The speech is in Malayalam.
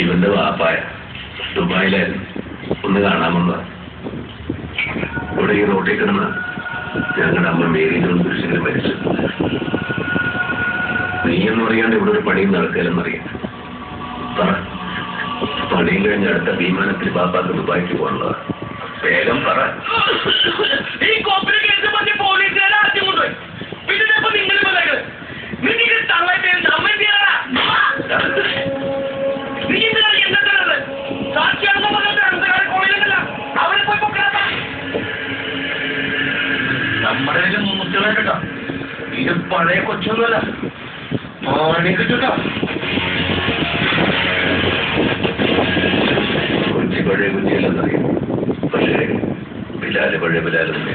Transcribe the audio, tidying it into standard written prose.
ഇവന്റെ വാപ്പായ ദുബായിലായിരുന്നു. ഒന്ന് കാണാമെന്ന് ഇവിടെ ഈ റോട്ടിൽ കിടന്ന ഞങ്ങളുടെ അമ്മ മേരിയിലും പുരുഷനും മരിച്ചു. നീയെന്ന് പറയാണ്ട് ഇവിടെ ഒരു പണിയും നടക്കില്ലെന്നറിയാം. പറ, പണിയും കഴിഞ്ഞ് അടുത്ത വിമാനത്തിൽ പാപ്പാക്ക് ദുബായിക്ക് പോകേണ്ടതാ. വേഗം പറ. നമ്മുടെ മുത്തുകളെ കേട്ടോ, ഇത് പഴയ കൊച്ചൊന്നുമല്ല. കിട്ടോ കൊച്ചി പഴയ കൊച്ചിയല്ലെന്നറിയാം. പക്ഷേ ബിലാല് പഴയ ബിലാല് തന്നെ.